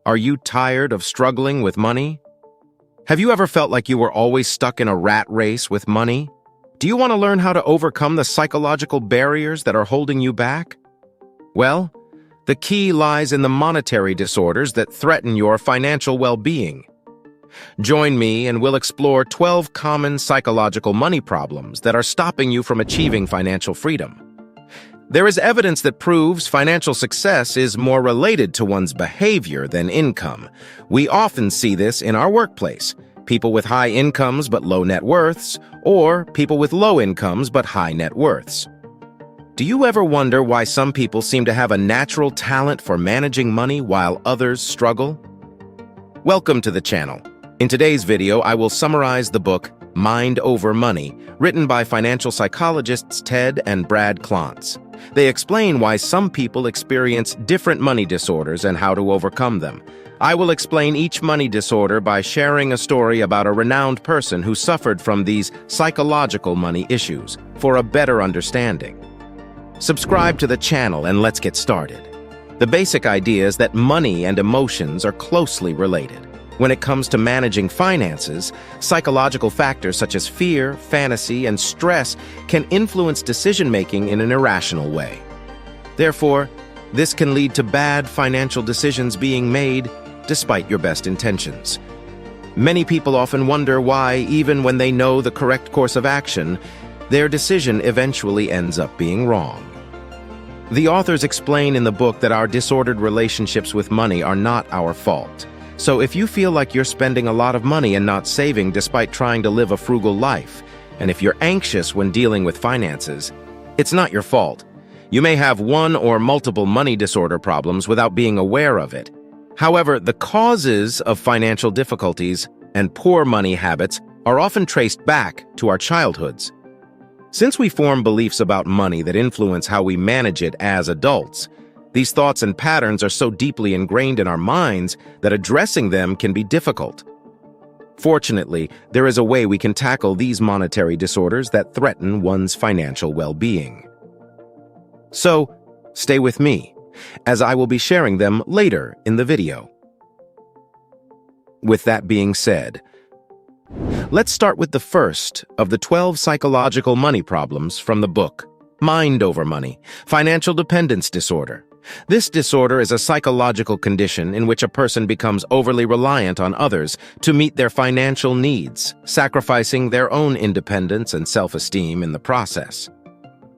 Are you tired of struggling with money? Have you ever felt like you were always stuck in a rat race with money? Do you want to learn how to overcome the psychological barriers that are holding you back? Well, the key lies in the monetary disorders that threaten your financial well-being. Join me and we'll explore 12 common psychological money problems that are stopping you from achieving financial freedom. There is evidence that proves financial success is more related to one's behavior than income. We often see this in our workplace: people with high incomes but low net worths, or people with low incomes but high net worths. Do you ever wonder why some people seem to have a natural talent for managing money while others struggle? Welcome to the channel. In today's video, I will summarize the book Mind Over Money, written by financial psychologists Ted and Brad Klontz. They explain why some people experience different money disorders and how to overcome them. I will explain each money disorder by sharing a story about a renowned person who suffered from these psychological money issues for a better understanding. Subscribe to the channel and let's get started. The basic idea is that money and emotions are closely related. When it comes to managing finances, psychological factors such as fear, fantasy, and stress can influence decision-making in an irrational way. Therefore, this can lead to bad financial decisions being made despite your best intentions. Many people often wonder why, even when they know the correct course of action, their decision eventually ends up being wrong. The authors explain in the book that our disordered relationships with money are not our fault. So if you feel like you're spending a lot of money and not saving despite trying to live a frugal life, and if you're anxious when dealing with finances, it's not your fault. You may have one or multiple money disorder problems without being aware of it. However, the causes of financial difficulties and poor money habits are often traced back to our childhoods. Since we form beliefs about money that influence how we manage it as adults, these thoughts and patterns are so deeply ingrained in our minds that addressing them can be difficult. Fortunately, there is a way we can tackle these monetary disorders that threaten one's financial well-being. So, stay with me, as I will be sharing them later in the video. With that being said, let's start with the first of the 12 psychological money problems from the book, Mind Over Money, Financial Dependence Disorder. This disorder is a psychological condition in which a person becomes overly reliant on others to meet their financial needs, sacrificing their own independence and self-esteem in the process.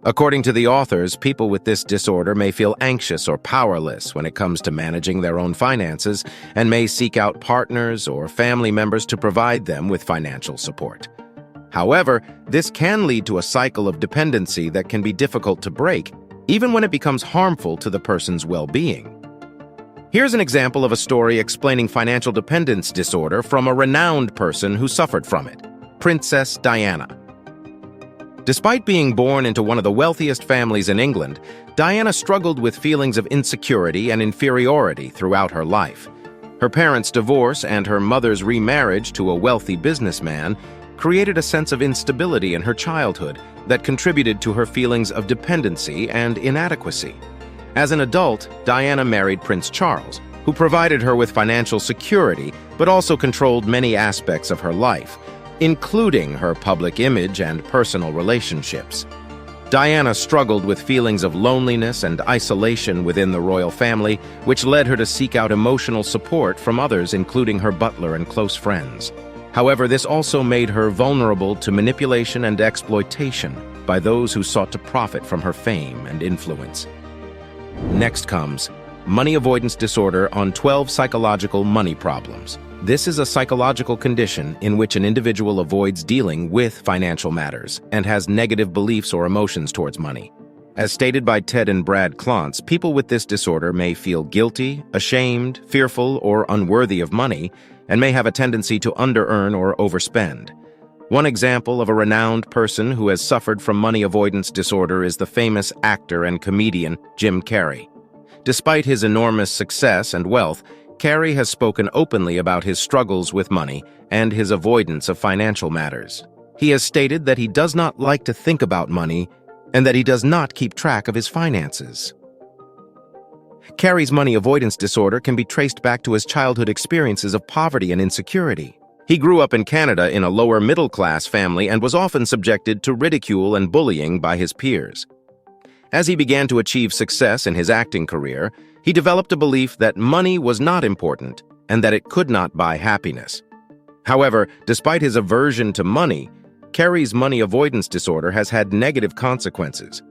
According to the authors, people with this disorder may feel anxious or powerless when it comes to managing their own finances and may seek out partners or family members to provide them with financial support. However, this can lead to a cycle of dependency that can be difficult to break, even when it becomes harmful to the person's well-being. Here's an example of a story explaining financial dependence disorder from a renowned person who suffered from it, Princess Diana. Despite being born into one of the wealthiest families in England, Diana struggled with feelings of insecurity and inferiority throughout her life. Her parents' divorce and her mother's remarriage to a wealthy businessman created a sense of instability in her childhood that contributed to her feelings of dependency and inadequacy. As an adult, Diana married Prince Charles, who provided her with financial security but also controlled many aspects of her life, including her public image and personal relationships. Diana struggled with feelings of loneliness and isolation within the royal family, which led her to seek out emotional support from others, including her butler and close friends. However, this also made her vulnerable to manipulation and exploitation by those who sought to profit from her fame and influence. Next comes money avoidance disorder on 12 psychological money problems. This is a psychological condition in which an individual avoids dealing with financial matters and has negative beliefs or emotions towards money. As stated by Ted and Brad Klontz, people with this disorder may feel guilty, ashamed, fearful, or unworthy of money, and may have a tendency to under-earn or overspend. One example of a renowned person who has suffered from money avoidance disorder is the famous actor and comedian Jim Carrey. Despite his enormous success and wealth, Carrey has spoken openly about his struggles with money and his avoidance of financial matters. He has stated that he does not like to think about money and that he does not keep track of his finances. Carey's money avoidance disorder can be traced back to his childhood experiences of poverty and insecurity. He grew up in Canada in a lower middle-class family and was often subjected to ridicule and bullying by his peers. As he began to achieve success in his acting career, he developed a belief that money was not important and that it could not buy happiness. However, despite his aversion to money, Carey's money avoidance disorder has had negative consequences.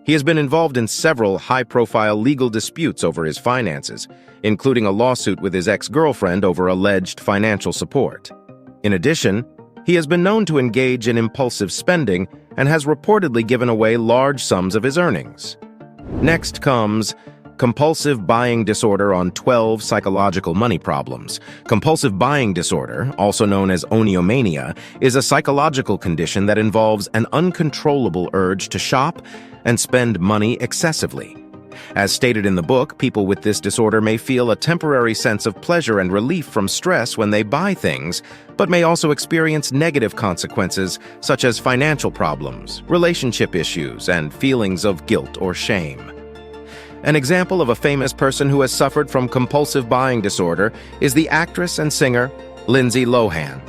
He has been involved in several high-profile legal disputes over his finances, including a lawsuit with his ex-girlfriend over alleged financial support. In addition, he has been known to engage in impulsive spending and has reportedly given away large sums of his earnings. Next comes compulsive buying disorder on 12 psychological money problems. Compulsive buying disorder, also known as oniomania, is a psychological condition that involves an uncontrollable urge to shop and spend money excessively. As stated in the book, people with this disorder may feel a temporary sense of pleasure and relief from stress when they buy things, but may also experience negative consequences such as financial problems, relationship issues, and feelings of guilt or shame. An example of a famous person who has suffered from compulsive buying disorder is the actress and singer Lindsay Lohan.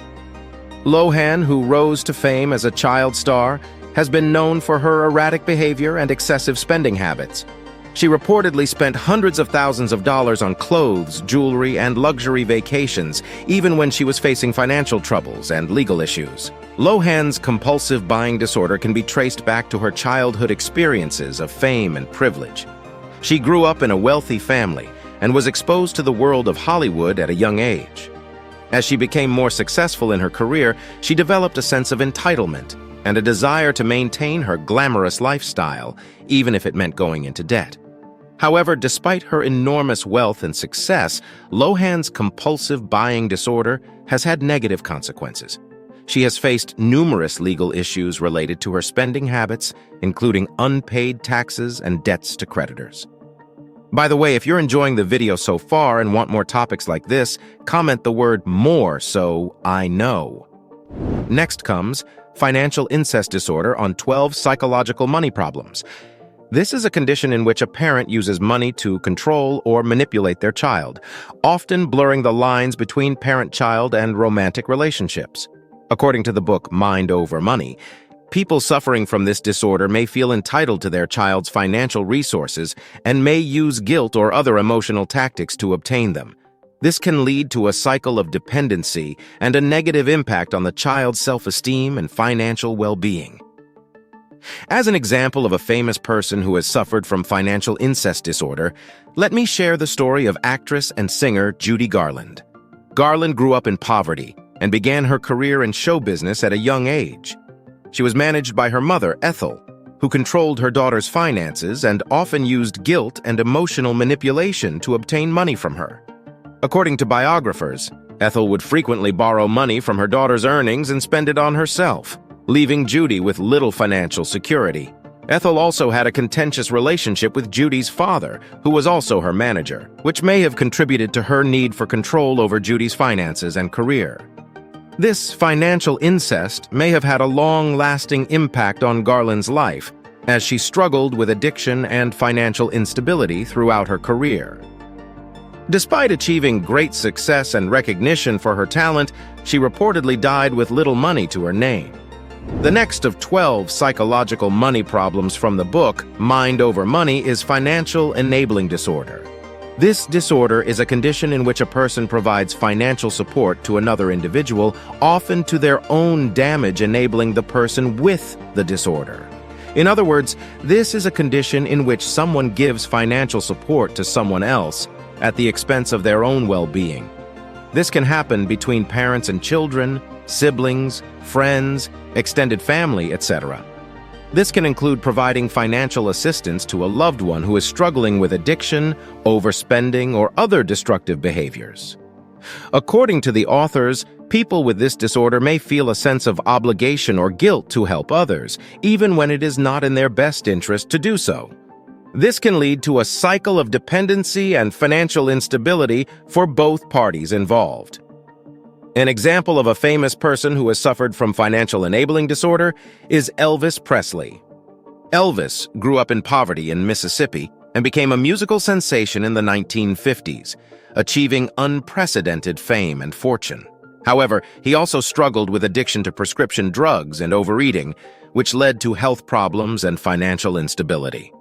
Lohan, who rose to fame as a child star, has been known for her erratic behavior and excessive spending habits. She reportedly spent hundreds of thousands of dollars on clothes, jewelry, and luxury vacations, even when she was facing financial troubles and legal issues. Lohan's compulsive buying disorder can be traced back to her childhood experiences of fame and privilege. She grew up in a wealthy family and was exposed to the world of Hollywood at a young age. As she became more successful in her career, she developed a sense of entitlement and a desire to maintain her glamorous lifestyle, even if it meant going into debt. However, despite her enormous wealth and success, Lohan's compulsive buying disorder has had negative consequences. She has faced numerous legal issues related to her spending habits, including unpaid taxes and debts to creditors. By the way, if you're enjoying the video so far and want more topics like this, comment the word "more" so I know. Next comes financial incest disorder on 12 psychological money problems. This is a condition in which a parent uses money to control or manipulate their child, often blurring the lines between parent-child and romantic relationships. According to the book Mind Over Money, people suffering from this disorder may feel entitled to their child's financial resources and may use guilt or other emotional tactics to obtain them. This can lead to a cycle of dependency and a negative impact on the child's self-esteem and financial well-being. As an example of a famous person who has suffered from financial incest disorder, let me share the story of actress and singer Judy Garland. Garland grew up in poverty and began her career in show business at a young age. She was managed by her mother, Ethel, who controlled her daughter's finances and often used guilt and emotional manipulation to obtain money from her. According to biographers, Ethel would frequently borrow money from her daughter's earnings and spend it on herself, leaving Judy with little financial security. Ethel also had a contentious relationship with Judy's father, who was also her manager, which may have contributed to her need for control over Judy's finances and career. This financial incest may have had a long-lasting impact on Garland's life, as she struggled with addiction and financial instability throughout her career. Despite achieving great success and recognition for her talent, she reportedly died with little money to her name. The next of 12 psychological money problems from the book, Mind Over Money, is financial enabling disorder. This disorder is a condition in which a person provides financial support to another individual, often to their own damage, enabling the person with the disorder. In other words, this is a condition in which someone gives financial support to someone else at the expense of their own well-being. This can happen between parents and children, siblings, friends, extended family, etc. This can include providing financial assistance to a loved one who is struggling with addiction, overspending, or other destructive behaviors. According to the authors, people with this disorder may feel a sense of obligation or guilt to help others, even when it is not in their best interest to do so. This can lead to a cycle of dependency and financial instability for both parties involved. An example of a famous person who has suffered from financial enabling disorder is Elvis Presley. Elvis grew up in poverty in Mississippi and became a musical sensation in the 1950s, achieving unprecedented fame and fortune. However, he also struggled with addiction to prescription drugs and overeating, which led to health problems and financial instability.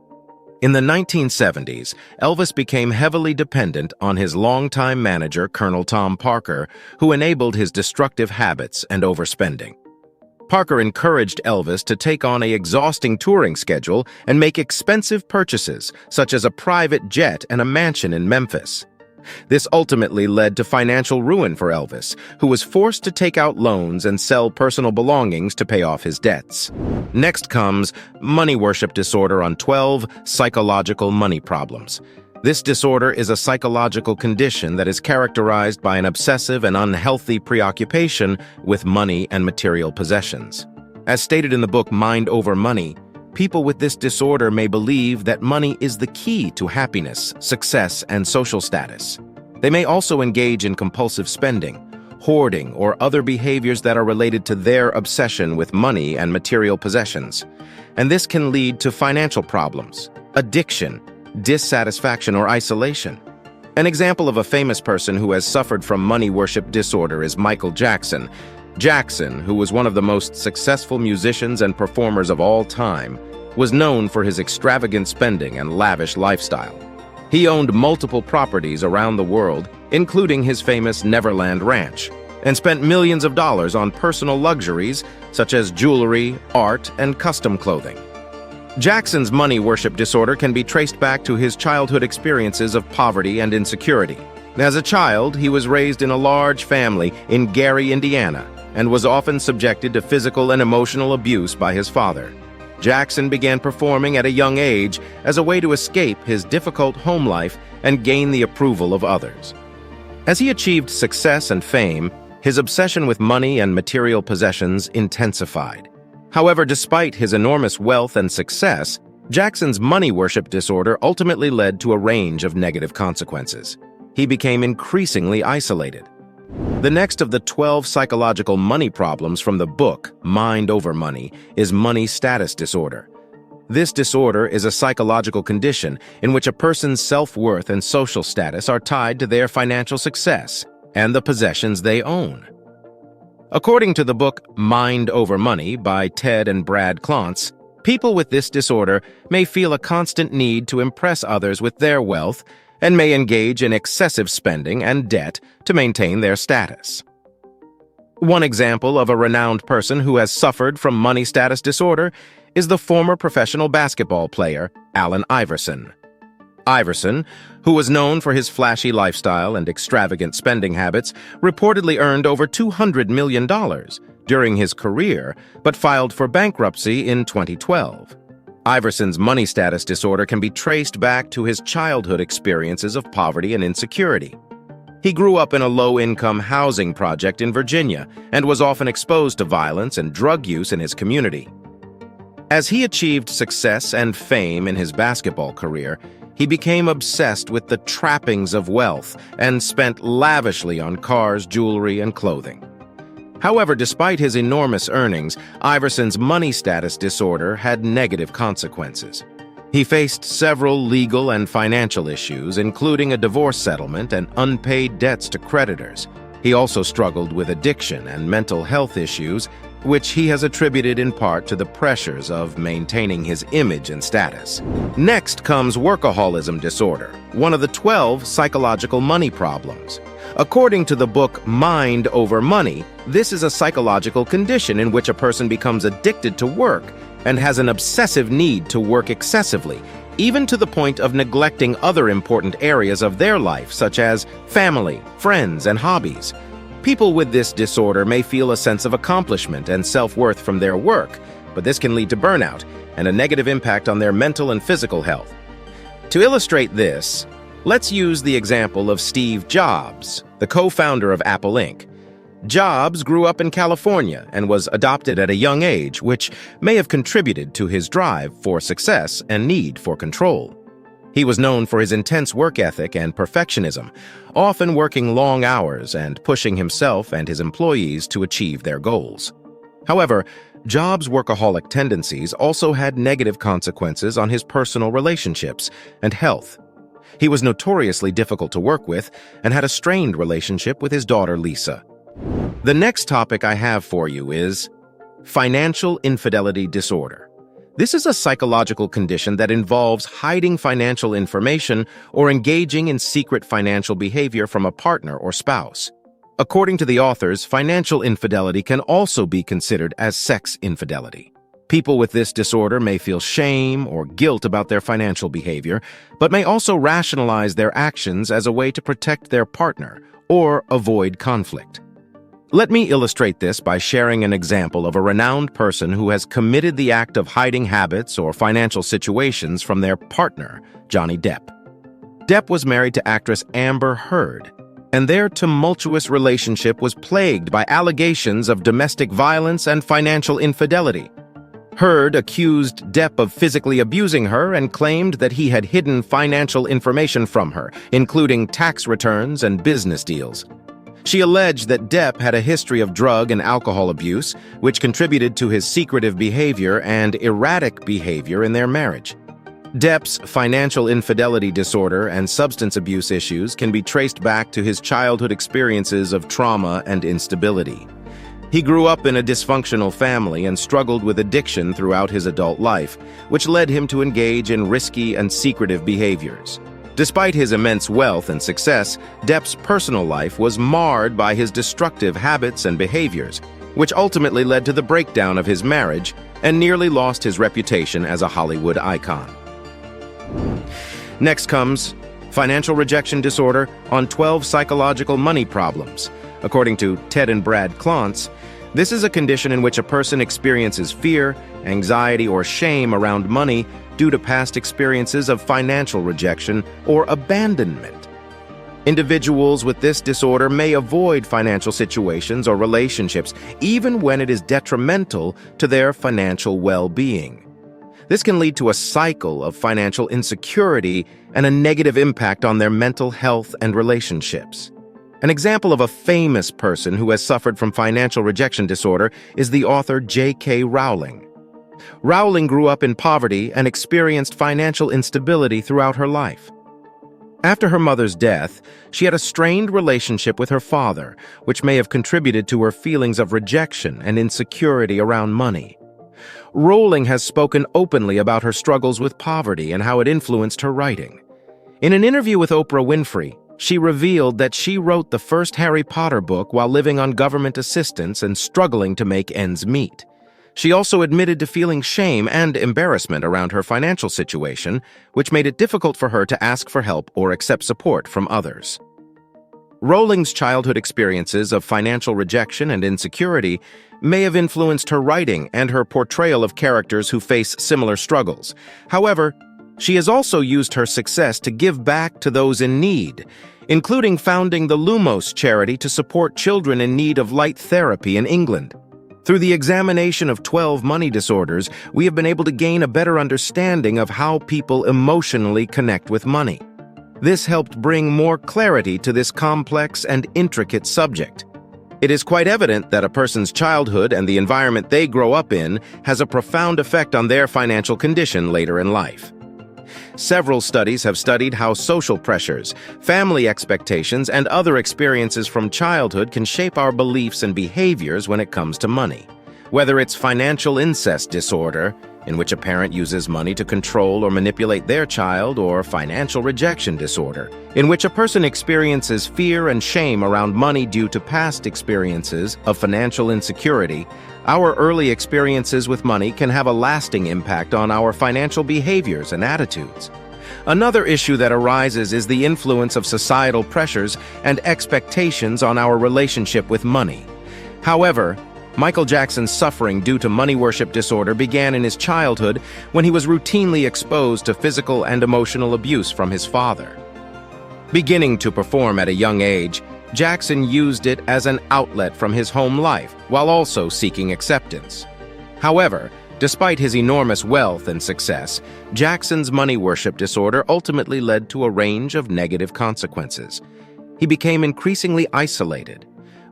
In the 1970s, Elvis became heavily dependent on his longtime manager, Colonel Tom Parker, who enabled his destructive habits and overspending. Parker encouraged Elvis to take on an exhausting touring schedule and make expensive purchases, such as a private jet and a mansion in Memphis. This ultimately led to financial ruin for Elvis, who was forced to take out loans and sell personal belongings to pay off his debts. Next comes money worship disorder on 12 psychological money problems. This disorder is a psychological condition that is characterized by an obsessive and unhealthy preoccupation with money and material possessions. As stated in the book Mind Over Money, people with this disorder may believe that money is the key to happiness, success, and social status. They may also engage in compulsive spending, hoarding, or other behaviors that are related to their obsession with money and material possessions. And this can lead to financial problems, addiction, dissatisfaction, or isolation. An example of a famous person who has suffered from money worship disorder is Michael Jackson. Jackson, who was one of the most successful musicians and performers of all time, was known for his extravagant spending and lavish lifestyle. He owned multiple properties around the world, including his famous Neverland Ranch, and spent millions of dollars on personal luxuries such as jewelry, art, and custom clothing. Jackson's money worship disorder can be traced back to his childhood experiences of poverty and insecurity. As a child, he was raised in a large family in Gary, Indiana, and was often subjected to physical and emotional abuse by his father. Jackson began performing at a young age as a way to escape his difficult home life and gain the approval of others. As he achieved success and fame, his obsession with money and material possessions intensified. However, despite his enormous wealth and success, Jackson's money worship disorder ultimately led to a range of negative consequences. He became increasingly isolated. The next of the 12 psychological money problems from the book Mind Over Money is money status disorder. This disorder is a psychological condition in which a person's self-worth and social status are tied to their financial success and the possessions they own. According to the book Mind Over Money by Ted and Brad Klontz, people with this disorder may feel a constant need to impress others with their wealth and may engage in excessive spending and debt to maintain their status. One example of a renowned person who has suffered from money status disorder is the former professional basketball player Allen Iverson. Iverson, who was known for his flashy lifestyle and extravagant spending habits, reportedly earned over $200 million during his career, but filed for bankruptcy in 2012. Iverson's money status disorder can be traced back to his childhood experiences of poverty and insecurity. He grew up in a low-income housing project in Virginia and was often exposed to violence and drug use in his community. As he achieved success and fame in his basketball career, he became obsessed with the trappings of wealth and spent lavishly on cars, jewelry, and clothing. However, despite his enormous earnings, Iverson's money status disorder had negative consequences. He faced several legal and financial issues, including a divorce settlement and unpaid debts to creditors. He also struggled with addiction and mental health issues, which he has attributed in part to the pressures of maintaining his image and status. Next comes workaholism disorder, one of the 12 psychological money problems. According to the book Mind Over Money, this is a psychological condition in which a person becomes addicted to work and has an obsessive need to work excessively, even to the point of neglecting other important areas of their life, such as family, friends, and hobbies. People with this disorder may feel a sense of accomplishment and self-worth from their work, but this can lead to burnout and a negative impact on their mental and physical health. To illustrate this, let's use the example of Steve Jobs, the co-founder of Apple Inc. Jobs grew up in California and was adopted at a young age, which may have contributed to his drive for success and need for control. He was known for his intense work ethic and perfectionism, often working long hours and pushing himself and his employees to achieve their goals. However, Jobs' workaholic tendencies also had negative consequences on his personal relationships and health. He was notoriously difficult to work with and had a strained relationship with his daughter, Lisa. The next topic I have for you is financial infidelity disorder. This is a psychological condition that involves hiding financial information or engaging in secret financial behavior from a partner or spouse. According to the authors, financial infidelity can also be considered as sex infidelity. People with this disorder may feel shame or guilt about their financial behavior, but may also rationalize their actions as a way to protect their partner or avoid conflict. Let me illustrate this by sharing an example of a renowned person who has committed the act of hiding habits or financial situations from their partner, Johnny Depp. Depp was married to actress Amber Heard, and their tumultuous relationship was plagued by allegations of domestic violence and financial infidelity. Heard accused Depp of physically abusing her and claimed that he had hidden financial information from her, including tax returns and business deals. She alleged that Depp had a history of drug and alcohol abuse, which contributed to his secretive behavior and erratic behavior in their marriage. Depp's financial infidelity disorder and substance abuse issues can be traced back to his childhood experiences of trauma and instability. He grew up in a dysfunctional family and struggled with addiction throughout his adult life, which led him to engage in risky and secretive behaviors. Despite his immense wealth and success, Depp's personal life was marred by his destructive habits and behaviors, which ultimately led to the breakdown of his marriage and nearly lost his reputation as a Hollywood icon. Next comes financial rejection disorder on 12 psychological money problems. According to Ted and Brad Klontz, this is a condition in which a person experiences fear, anxiety, or shame around money due to past experiences of financial rejection or abandonment. Individuals with this disorder may avoid financial situations or relationships even when it is detrimental to their financial well-being. This can lead to a cycle of financial insecurity and a negative impact on their mental health and relationships. An example of a famous person who has suffered from financial rejection disorder is the author J.K. Rowling. Rowling grew up in poverty and experienced financial instability throughout her life. After her mother's death, she had a strained relationship with her father, which may have contributed to her feelings of rejection and insecurity around money. Rowling has spoken openly about her struggles with poverty and how it influenced her writing. In an interview with Oprah Winfrey, she revealed that she wrote the first Harry Potter book while living on government assistance and struggling to make ends meet. She also admitted to feeling shame and embarrassment around her financial situation, which made it difficult for her to ask for help or accept support from others. Rowling's childhood experiences of financial rejection and insecurity may have influenced her writing and her portrayal of characters who face similar struggles. However, she has also used her success to give back to those in need, including founding the Lumos charity to support children in need of light therapy in England. Through the examination of 12 money disorders, we have been able to gain a better understanding of how people emotionally connect with money. This helped bring more clarity to this complex and intricate subject. It is quite evident that a person's childhood and the environment they grow up in has a profound effect on their financial condition later in life. Several studies have studied how social pressures, family expectations, and other experiences from childhood can shape our beliefs and behaviors when it comes to money. Whether it's financial incest disorder, in which a parent uses money to control or manipulate their child, or financial rejection disorder, in which a person experiences fear and shame around money due to past experiences of financial insecurity, our early experiences with money can have a lasting impact on our financial behaviors and attitudes. Another issue that arises is the influence of societal pressures and expectations on our relationship with money. However, Michael Jackson's suffering due to money worship disorder began in his childhood when he was routinely exposed to physical and emotional abuse from his father. Beginning to perform at a young age, Jackson used it as an outlet from his home life while also seeking acceptance. However, despite his enormous wealth and success, Jackson's money worship disorder ultimately led to a range of negative consequences. He became increasingly isolated,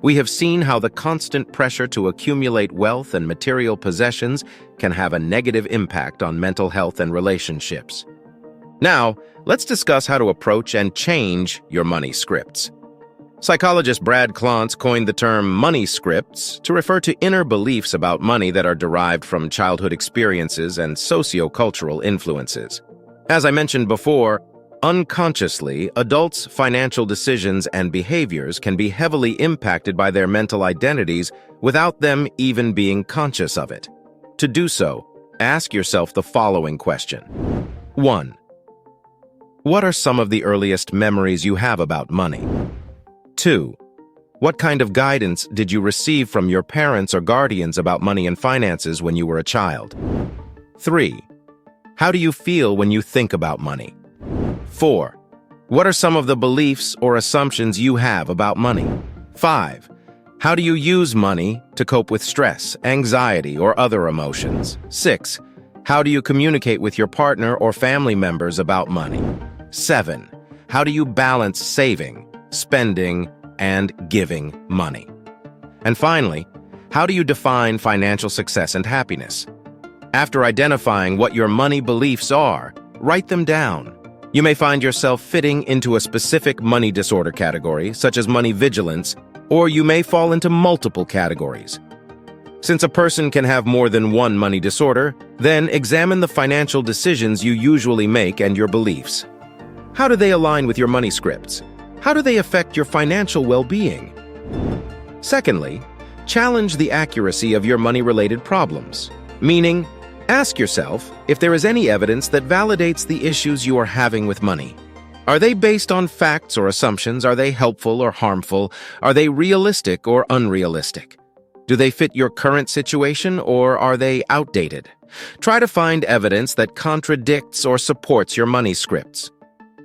We have seen how the constant pressure to accumulate wealth and material possessions can have a negative impact on mental health and relationships. Now, let's discuss how to approach and change your money scripts. Psychologist Brad Klontz coined the term money scripts to refer to inner beliefs about money that are derived from childhood experiences and socio-cultural influences. As I mentioned before, unconsciously, adults' financial decisions and behaviors can be heavily impacted by their mental identities without them even being conscious of it. To do so, ask yourself the following question. 1. What are some of the earliest memories you have about money? 2. What kind of guidance did you receive from your parents or guardians about money and finances when you were a child? 3. How do you feel when you think about money? 4. What are some of the beliefs or assumptions you have about money? 5. How do you use money to cope with stress, anxiety, or other emotions? 6. How do you communicate with your partner or family members about money? 7. How do you balance saving, spending, and giving money? And finally, how do you define financial success and happiness? After identifying what your money beliefs are, write them down. You may find yourself fitting into a specific money disorder category, such as money vigilance, or you may fall into multiple categories. Since a person can have more than one money disorder, then examine the financial decisions you usually make and your beliefs. How do they align with your money scripts? How do they affect your financial well-being? Secondly, challenge the accuracy of your money-related problems, meaning, ask yourself if there is any evidence that validates the issues you are having with money. Are they based on facts or assumptions? Are they helpful or harmful? Are they realistic or unrealistic? Do they fit your current situation or are they outdated? Try to find evidence that contradicts or supports your money scripts.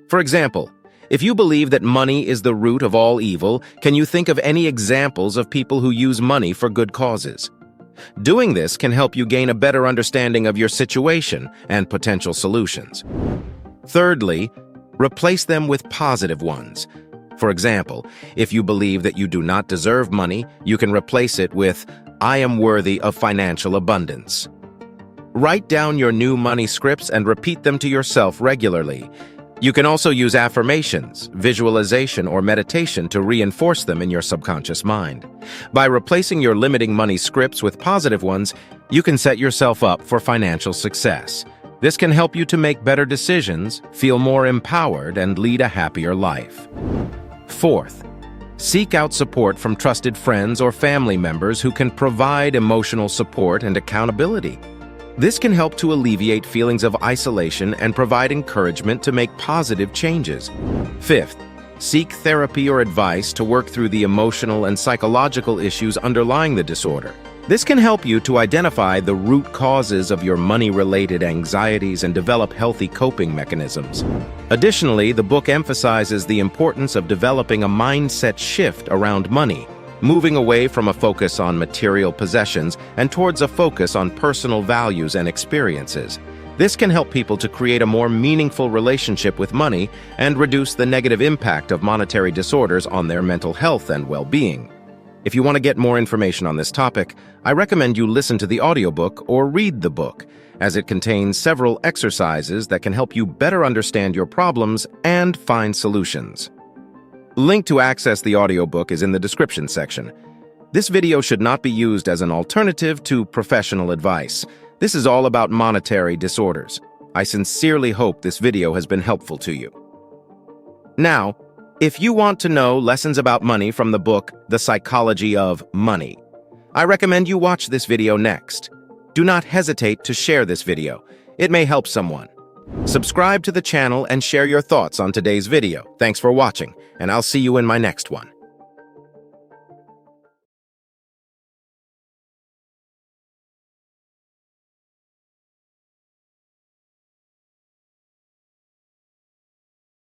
For example, if you believe that money is the root of all evil, can you think of any examples of people who use money for good causes? Doing this can help you gain a better understanding of your situation and potential solutions. Thirdly, replace them with positive ones. For example, if you believe that you do not deserve money, you can replace it with, "I am worthy of financial abundance." Write down your new money scripts and repeat them to yourself regularly. You can also use affirmations, visualization, or meditation to reinforce them in your subconscious mind. By replacing your limiting money scripts with positive ones, you can set yourself up for financial success. This can help you to make better decisions, feel more empowered, and lead a happier life. Fourth, seek out support from trusted friends or family members who can provide emotional support and accountability. This can help to alleviate feelings of isolation and provide encouragement to make positive changes. Fifth, seek therapy or advice to work through the emotional and psychological issues underlying the disorder. This can help you to identify the root causes of your money-related anxieties and develop healthy coping mechanisms. Additionally, the book emphasizes the importance of developing a mindset shift around money, moving away from a focus on material possessions and towards a focus on personal values and experiences. This can help people to create a more meaningful relationship with money and reduce the negative impact of monetary disorders on their mental health and well-being. If you want to get more information on this topic, I recommend you listen to the audiobook or read the book, as it contains several exercises that can help you better understand your problems and find solutions. Link to access the audiobook is in the description section. This video should not be used as an alternative to professional advice. This is all about monetary disorders. I sincerely hope this video has been helpful to you. Now, if you want to know lessons about money from the book, The Psychology of Money, I recommend you watch this video next. Do not hesitate to share this video. It may help someone. Subscribe to the channel and share your thoughts on today's video. Thanks for watching, and I'll see you in my next one.